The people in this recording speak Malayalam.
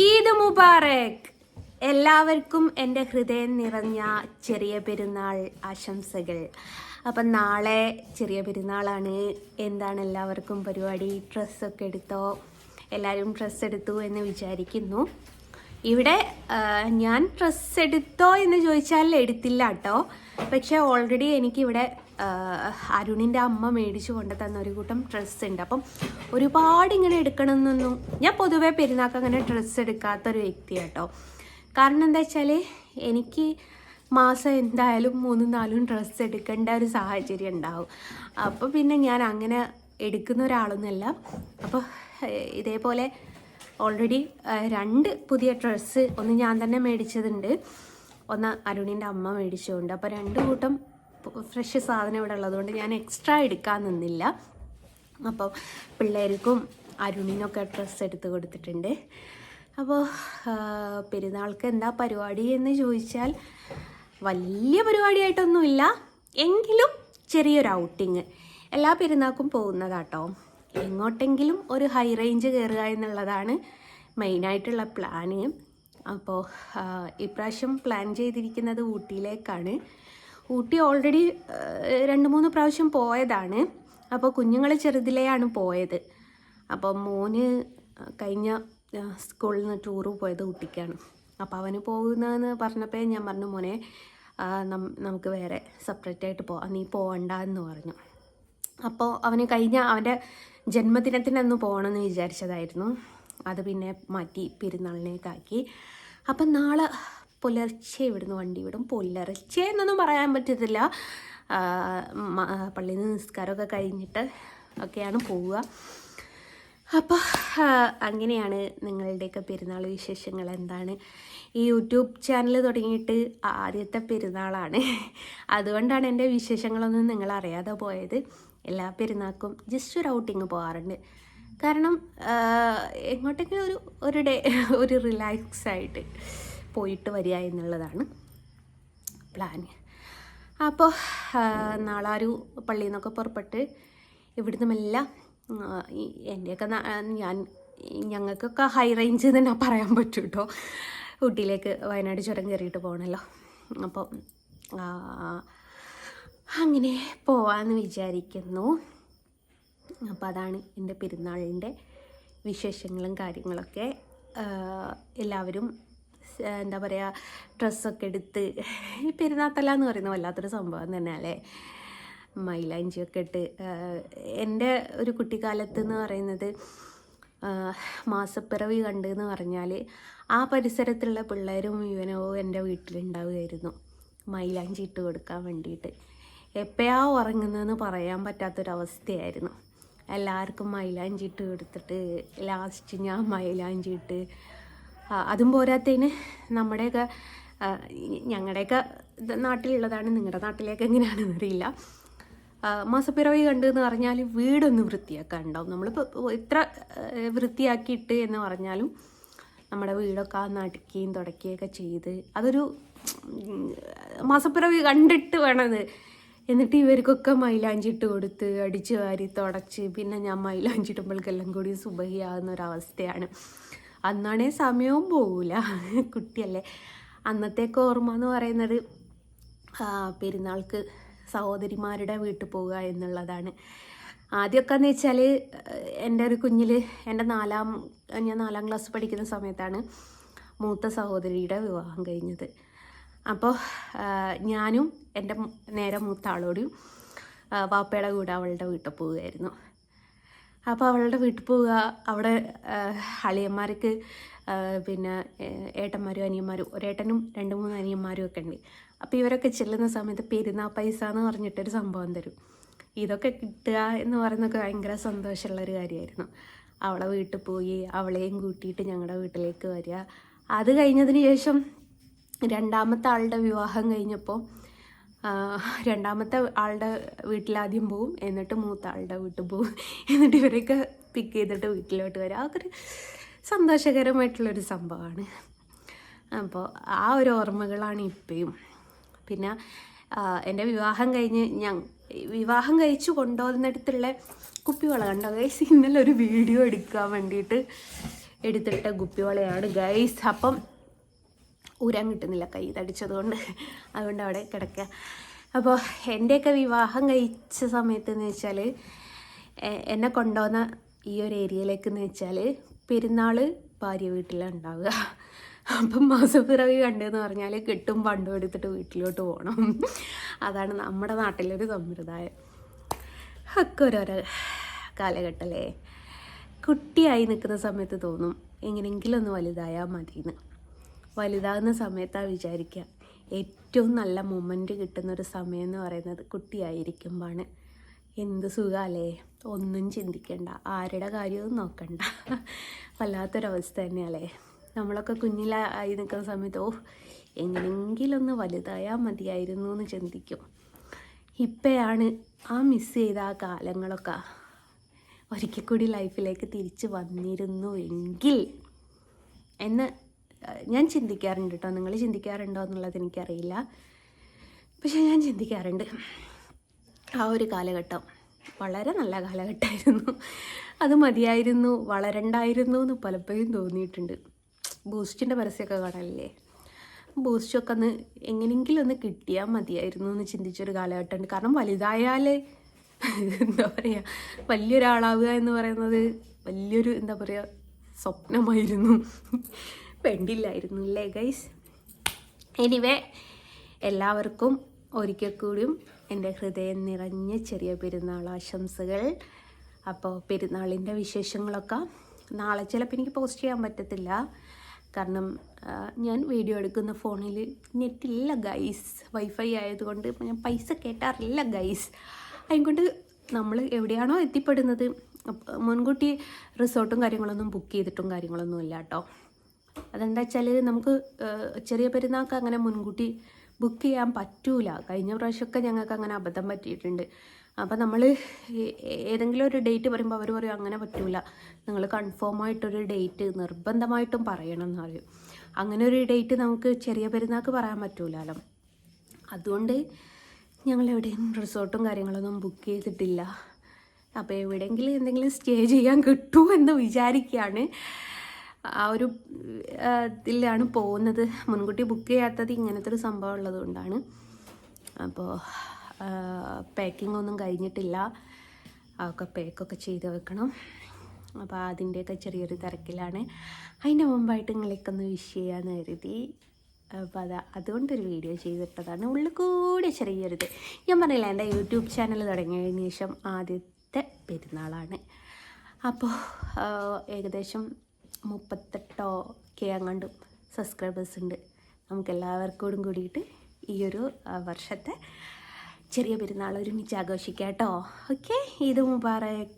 ഈദ് മുബാറക്. എല്ലാവർക്കും എൻ്റെ ഹൃദയം നിറഞ്ഞ ചെറിയ പെരുന്നാൾ ആശംസകൾ. അപ്പം നാളെ ചെറിയ പെരുന്നാളാണ്. എന്താണ് എല്ലാവർക്കും പരിപാടി? ഡ്രസ്സൊക്കെ എടുത്തോ? എല്ലാവരും ഡ്രസ്സ് എടുത്തു എന്ന് വിചാരിക്കുന്നു. ഇവിടെ ഞാൻ ഡ്രസ്സ് എടുത്തോ എന്ന് ചോദിച്ചാൽ എടുത്തില്ല കേട്ടോ. പക്ഷേ ഓൾറെഡി എനിക്കിവിടെ അരുണിൻ്റെ അമ്മ മേടിച്ചു കൊണ്ട് തന്ന ഒരു കൂട്ടം ഡ്രസ്സ് ഉണ്ട്. അപ്പം ഒരുപാട് ഇങ്ങനെ എടുക്കണമെന്നൊന്നും ഞാൻ പൊതുവേ പെരുന്നാൾക്ക് അങ്ങനെ ഡ്രസ്സ് എടുക്കാത്തൊരു വ്യക്തിയാണ് കേട്ടോ. കാരണം എന്താ വെച്ചാൽ എനിക്ക് മാസം എന്തായാലും 3-4 ഡ്രസ്സ് എടുക്കേണ്ട ഒരു സാഹചര്യം ഉണ്ടാവും. അപ്പോൾ പിന്നെ ഞാൻ അങ്ങനെ എടുക്കുന്ന ഒരാളൊന്നുമല്ല. അപ്പോൾ ഇതേപോലെ ഓൾറെഡി 2 പുതിയ ഡ്രസ്സ്, ഒന്ന് ഞാൻ തന്നെ മേടിച്ചതുണ്ട്, ഒന്ന് അരുണിൻ്റെ അമ്മ മേടിച്ചുകൊണ്ട്. അപ്പോൾ 2 കൂട്ടം ഫ്രഷ് സാധനം ഇവിടെ ഉള്ളതുകൊണ്ട് ഞാൻ എക്സ്ട്രാ എടുക്കാൻ നിന്നില്ല. അപ്പോൾ പിള്ളേർക്കും അരുണിനൊക്കെ ഡ്രസ്സ് എടുത്ത് കൊടുത്തിട്ടുണ്ട്. അപ്പോൾ പെരുന്നാൾക്ക് എന്താ പരിപാടി എന്ന് ചോദിച്ചാൽ വലിയ പരിപാടിയായിട്ടൊന്നുമില്ല, എങ്കിലും ചെറിയൊരു ഔട്ടിങ്. എല്ലാ പെരുന്നാൾക്കും പോകുന്നതാട്ടോ. എങ്ങോട്ടെങ്കിലും ഒരു ഹൈ റേഞ്ച് കയറുക എന്നുള്ളതാണ് മെയിനായിട്ടുള്ള പ്ലാന്. അപ്പോൾ ഇപ്രാവശ്യം പ്ലാൻ ചെയ്തിരിക്കുന്നത് ഊട്ടിയിലേക്കാണ്. ഊട്ടി ഓൾറെഡി 2-3 പ്രാവശ്യം പോയതാണ്. അപ്പോൾ കുഞ്ഞുങ്ങൾ ചെറുതിലെയാണ് പോയത്. അപ്പോൾ മോന് കഴിഞ്ഞ സ്കൂളിൽ നിന്ന് ടൂറ് പോയത് ഊട്ടിക്കാണ്. അപ്പോൾ അവന് പോകുന്നതെന്ന് പറഞ്ഞപ്പോൾ ഞാൻ പറഞ്ഞു, മോനെ നമുക്ക് വേറെ സെപ്പറേറ്റ് ആയിട്ട് പോവാം, നീ പോകണ്ട എന്ന് പറഞ്ഞു. അപ്പോൾ അവന് അവൻ്റെ ജന്മദിനത്തിനന്ന് പോകണമെന്ന് വിചാരിച്ചതായിരുന്നു. അത് പിന്നെ മാറ്റി പെരുന്നാളിനേക്കാക്കി. അപ്പം നാളെ പുലർച്ചെ ഇവിടുന്ന് വണ്ടി വിടും. പുലർച്ചെ എന്നൊന്നും പറയാൻ പറ്റത്തില്ല, പള്ളിയിൽ നിന്ന് നിസ്കാരമൊക്കെ കഴിഞ്ഞിട്ട് ഒക്കെയാണ് പോവുക. അപ്പോൾ അങ്ങനെയാണ് നിങ്ങളുടെയൊക്കെ പെരുന്നാൾ വിശേഷങ്ങൾ എന്താണ്? ഈ യൂട്യൂബ് ചാനൽ തുടങ്ങിയിട്ട് ആദ്യത്തെ പെരുന്നാളാണ്. അതുകൊണ്ടാണ് എൻ്റെ വിശേഷങ്ങളൊന്നും നിങ്ങൾ അറിയാതെ പോയത്. എല്ലാ പെരുന്നാൾക്കും ജസ്റ്റ് ഒരു ഔട്ടിങ് പോകാറുണ്ട്. കാരണം എങ്ങോട്ടെങ്കിലും ഒരു ഡേ ഒരു റിലാക്സ് ആയിട്ട് പോയിട്ട് വരിക എന്നുള്ളതാണ് പ്ലാൻ. അപ്പോൾ നാളെ ഒരു പള്ളിയിൽ നിന്നൊക്കെ പുറപ്പെട്ട് ഇവിടുന്ന് മെല്ലാം എൻ്റെയൊക്കെ ഞങ്ങൾക്കൊക്കെ ഹൈ റേഞ്ച് തന്നെ പറയാൻ പറ്റും കേട്ടോ. ഊട്ടിയിലേക്ക് വയനാട് ചുരം കയറിയിട്ട് പോകണമല്ലോ. അപ്പോൾ അങ്ങനെ പോവാമെന്ന് വിചാരിക്കുന്നു. അപ്പോൾ അതാണ് എൻ്റെ പെരുന്നാളിൻ്റെ വിശേഷങ്ങളും കാര്യങ്ങളൊക്കെ. എല്ലാവരും എന്താ പറയുക, ഡ്രസ്സൊക്കെ എടുത്ത് ഈ പെരുന്നാത്തല്ല എന്ന് പറയുന്നത് വല്ലാത്തൊരു സംഭവം തന്നെ അല്ലേ. മൈലാഞ്ചിയൊക്കെ ഇട്ട് എൻ്റെ ഒരു കുട്ടിക്കാലത്ത് എന്ന് പറയുന്നത് മാസപ്പിറവി കണ്ട് എന്ന് പറഞ്ഞാൽ ആ പരിസരത്തുള്ള പിള്ളേരും ഇവനോ എൻ്റെ വീട്ടിലുണ്ടാവുമായിരുന്നു മൈലാഞ്ചി ഇട്ട് കൊടുക്കാൻ വേണ്ടിയിട്ട്. എപ്പോഴാണ് ഉറങ്ങുന്നതെന്ന് പറയാൻ പറ്റാത്തൊരവസ്ഥയായിരുന്നു. എല്ലാവർക്കും മൈലാഞ്ചി ഇട്ട് കൊടുത്തിട്ട് ലാസ്റ്റ് ഞാൻ മൈലാഞ്ചി ഇട്ട്, അതും പോരാത്തതിന് ഞങ്ങളുടെയൊക്കെ നാട്ടിലുള്ളതാണ്, നിങ്ങളുടെ നാട്ടിലേക്ക് എങ്ങനെയാണെന്ന് അറിയില്ല. മാസപ്പിറവി കണ്ട് എന്ന് പറഞ്ഞാൽ വീടൊന്ന് വൃത്തിയാക്കാൻ ഉണ്ടാവും. നമ്മളിപ്പോൾ എത്ര വൃത്തിയാക്കിയിട്ട് എന്ന് പറഞ്ഞാലും നമ്മുടെ വീടൊക്കെ നടുക്കുകയും തുടക്കുകയൊക്കെ ചെയ്ത് അതൊരു മാസപ്പിറവി കണ്ടിട്ട് വേണത്. എന്നിട്ട് ഇവർക്കൊക്കെ മൈലാഞ്ചി ഇട്ട് കൊടുത്ത് അടിച്ച് വാരി തുടച്ച് പിന്നെ ഞാൻ മൈലാഞ്ചി ഇടുമ്പോഴേക്കെല്ലാം കൂടി സുബഹിയാകുന്ന ഒരവസ്ഥയാണ്. അന്നാണേ സമയവും പോകില്ല, കുട്ടിയല്ലേ. അന്നത്തേക്ക് ഓർമ്മ എന്ന് പറയുന്നത് പെരുന്നാൾക്ക് സഹോദരിമാരുടെ വീട്ടിൽ പോവുക എന്നുള്ളതാണ്. ആദ്യമൊക്കെ എന്ന് വെച്ചാൽ എൻ്റെ ഒരു കുഞ്ഞിൽ ഞാൻ 4ാം ക്ലാസ് പഠിക്കുന്ന സമയത്താണ് മൂത്ത സഹോദരിയുടെ വിവാഹം കഴിഞ്ഞത്. അപ്പോൾ ഞാനും എൻ്റെ നേരെ മൂത്ത ആളോടും വാപ്പയുടെ കൂടെ അവളുടെ വീട്ടിൽ പോവുകയായിരുന്നു. അപ്പോൾ അവളുടെ വീട്ടിൽ പോവുക, അവിടെ അളിയന്മാർക്ക് പിന്നെ ഏട്ടന്മാരും അനിയന്മാരും, ഒരേട്ടനും 2-3 അനിയന്മാരും ഒക്കെ ഉണ്ട്. അപ്പോൾ ഇവരൊക്കെ ചെല്ലുന്ന സമയത്ത് പെരുന്നാൾ പൈസ എന്ന് പറഞ്ഞിട്ടൊരു സംഭവം തരും. ഇതൊക്കെ കിട്ടുക എന്ന് പറയുന്നതൊക്കെ ഭയങ്കര സന്തോഷമുള്ളൊരു കാര്യമായിരുന്നു. അവളെ വീട്ടിൽ പോയി അവളെയും കൂട്ടിയിട്ട് ഞങ്ങളുടെ വീട്ടിലേക്ക് വരിക. അത് കഴിഞ്ഞതിന് ശേഷം 2ാമത്തെ ആളുടെ വിവാഹം കഴിഞ്ഞപ്പോൾ 2ാമത്തെ ആളുടെ വീട്ടിലാദ്യം പോവും, എന്നിട്ട് മൂത്ത ആളുടെ വീട്ടിൽ പോവും, എന്നിട്ട് ഇവരെയൊക്കെ പിക്ക് ചെയ്തിട്ട് വീട്ടിലോട്ട് വരിക. അതൊരു സന്തോഷകരമായിട്ടുള്ളൊരു സംഭവമാണ്. അപ്പോൾ ആ ഒരു ഓർമ്മകളാണ് ഇപ്പോഴും. പിന്നെ എൻ്റെ വിവാഹം കഴിച്ചു കൊണ്ടുവന്നിടത്തുള്ള കുപ്പിവള കണ്ടോ ഗൈസ്? ഇന്നലെ ഒരു വീഡിയോ എടുക്കാൻ വേണ്ടിയിട്ട് എടുത്തിട്ട കുപ്പിവളയാണ് ഗൈസ്. അപ്പം ഊരാൻ കിട്ടുന്നില്ല, കൈ തടിച്ചത് കൊണ്ട്, അതുകൊണ്ട് അവിടെ കിടക്കുക. അപ്പോൾ എൻ്റെയൊക്കെ വിവാഹം കഴിച്ച സമയത്ത് എന്ന് വെച്ചാൽ, എന്നെ കൊണ്ടുവന്ന ഈ ഒരു ഏരിയയിലേക്ക് എന്ന് വെച്ചാൽ പെരുന്നാൾ ഭാര്യ വീട്ടിലാണ് ഉണ്ടാവുക. അപ്പം മാസപ്പിറവി കണ്ടെന്ന് പറഞ്ഞാൽ കെട്ടും പണ്ടും എടുത്തിട്ട് വീട്ടിലോട്ട് പോകണം. അതാണ് നമ്മുടെ നാട്ടിലൊരു സമ്പ്രദായം. ഒക്കെ ഓരോരോ കാലഘട്ടമല്ലേ. കുട്ടിയായി നിൽക്കുന്ന സമയത്ത് തോന്നും എങ്ങനെയെങ്കിലും ഒന്ന് വലുതായാൽ മതിയെന്ന്. വലുതാകുന്ന സമയത്താണ് വിചാരിക്കുക ഏറ്റവും നല്ല മൊമെൻറ്റ് കിട്ടുന്നൊരു സമയം എന്ന് പറയുന്നത് കുട്ടിയായിരിക്കുമ്പോഴാണ്. എന്ത് സുഖമല്ലേ, ഒന്നും ചിന്തിക്കണ്ട, ആരുടെ കാര്യവും നോക്കണ്ട. വല്ലാത്തൊരവസ്ഥ തന്നെയല്ലേ. നമ്മളൊക്കെ കുഞ്ഞിലായി നിൽക്കുന്ന സമയത്ത് എങ്ങനെയെങ്കിലും ഒന്ന് വലുതായാൽ മതിയായിരുന്നു എന്ന് ചിന്തിക്കും. ഇപ്പോഴാണ് ആ മിസ് ചെയ്ത ആ കാലങ്ങളൊക്കെ ഒരിക്കൽ കൂടി ലൈഫിലേക്ക് തിരിച്ച് വന്നിരുന്നു എങ്കിൽ എന്ന് ഞാൻ ചിന്തിക്കാറുണ്ട് കേട്ടോ. നിങ്ങൾ ചിന്തിക്കാറുണ്ടോ എന്നുള്ളത് എനിക്കറിയില്ല, പക്ഷെ ഞാൻ ചിന്തിക്കാറുണ്ട്. ആ ഒരു കാലഘട്ടം വളരെ നല്ല കാലഘട്ടമായിരുന്നു. അത് മതിയായിരുന്നു, വളരണ്ടായിരുന്നു എന്ന് പലപ്പോഴും തോന്നിയിട്ടുണ്ട്. ബൂസ്റ്റിൻ്റെ പരസ്യമൊക്കെ കാണാനില്ലേ, ബൂസ്റ്റൊക്കെ ഒന്ന് എങ്ങനെയെങ്കിലും ഒന്ന് കിട്ടിയാൽ മതിയായിരുന്നു എന്ന് ചിന്തിച്ചൊരു കാലഘട്ടമുണ്ട്. കാരണം വലുതായാൽ എന്താ പറയുക, വലിയൊരാളാവുക എന്ന് പറയുന്നത് വലിയൊരു എന്താ പറയുക സ്വപ്നമായിരുന്നു. വേണ്ടില്ലായിരുന്നു അല്ലേ ഗൈസ്. എനിവേ, എല്ലാവർക്കും ഒരിക്കൽ കൂടിയും എൻ്റെ ഹൃദയം നിറഞ്ഞ ചെറിയ പെരുന്നാൾ ആശംസകൾ. അപ്പോൾ പെരുന്നാളിൻ്റെ വിശേഷങ്ങളൊക്കെ നാളെ ചിലപ്പോൾ എനിക്ക് പോസ്റ്റ് ചെയ്യാൻ പറ്റത്തില്ല. കാരണം ഞാൻ വീഡിയോ എടുക്കുന്ന ഫോണിൽ നെറ്റില്ല ഗൈസ്. വൈഫൈ ആയതുകൊണ്ട് ഞാൻ പൈസ കേട്ടാറില്ല ഗൈസ്. അതുകൊണ്ട് നമ്മൾ എവിടെയാണോ എത്തിപ്പെടുന്നത് മുൻകൂട്ടി റിസോർട്ടും കാര്യങ്ങളൊന്നും ബുക്ക് ചെയ്തിട്ടും കാര്യങ്ങളൊന്നും ഇല്ല കേട്ടോ. അതെന്താ വെച്ചാൽ നമുക്ക് ചെറിയ പെരുന്നാൾക്ക് അങ്ങനെ മുൻകൂട്ടി ബുക്ക് ചെയ്യാൻ പറ്റൂല. കഴിഞ്ഞ പ്രാവശ്യമൊക്കെ ഞങ്ങൾക്ക് അങ്ങനെ അബദ്ധം പറ്റിയിട്ടുണ്ട്. അപ്പോൾ നമ്മൾ ഏതെങ്കിലും ഒരു ഡേറ്റ് പറയുമ്പോൾ അവർ പറയും അങ്ങനെ പറ്റൂല, നിങ്ങൾ കൺഫേം ആയിട്ടൊരു ഡേറ്റ് നിർബന്ധമായിട്ടും പറയണം എന്ന് പറയും. അങ്ങനെ ഒരു ഡേറ്റ് നമുക്ക് ചെറിയ പെരുന്നാൾക്ക് പറയാൻ പറ്റൂലല്ലോ. അതുകൊണ്ട് ഞങ്ങൾ എവിടെയും റിസോർട്ടും കാര്യങ്ങളൊന്നും ബുക്ക് ചെയ്തിട്ടില്ല. അപ്പോൾ എവിടെയെങ്കിലും എന്തെങ്കിലും സ്റ്റേ ചെയ്യാൻ കിട്ടുമോ എന്ന് വിചാരിക്കുകയാണ്. ആ ഒരു ഇതിലാണ് പോകുന്നത്. മുൻകൂട്ടി ബുക്ക് ചെയ്യാത്തത് ഇങ്ങനത്തെ ഒരു സംഭവം ഉള്ളത് കൊണ്ടാണ്. അപ്പോൾ പാക്കിംഗ് ഒന്നും കഴിഞ്ഞിട്ടില്ല, അതൊക്കെ പാക്കൊക്കെ ചെയ്ത് വെക്കണം. അപ്പോൾ അതിൻ്റെയൊക്കെ ചെറിയൊരു തിരക്കിലാണ്. അതിൻ്റെ മുമ്പായിട്ട് നിങ്ങളൊക്കെ ഒന്ന് വിഷ് ചെയ്യാമെന്ന് കരുതി. അപ്പോൾ അതുകൊണ്ടൊരു വീഡിയോ ചെയ്തിട്ടതാണ്. ഉള്ളിൽ കൂടെ ചെറിയൊരിത് ഞാൻ പറഞ്ഞില്ല, എൻ്റെ യൂട്യൂബ് ചാനൽ തുടങ്ങിയതിന് ശേഷം ആദ്യത്തെ പെരുന്നാളാണ്. അപ്പോൾ ഏകദേശം 38K അങ്ങാണ്ടും സബ്സ്ക്രൈബേഴ്സ് ഉണ്ട്. നമുക്കെല്ലാവർക്കും കൂടിയിട്ട് ഈ ഒരു വർഷത്തെ ചെറിയ പെരുന്നാൾ ഒരുമിച്ച് ആഘോഷിക്കാം കേട്ടോ. ഓക്കെ, ഈദ് മുബാറക്.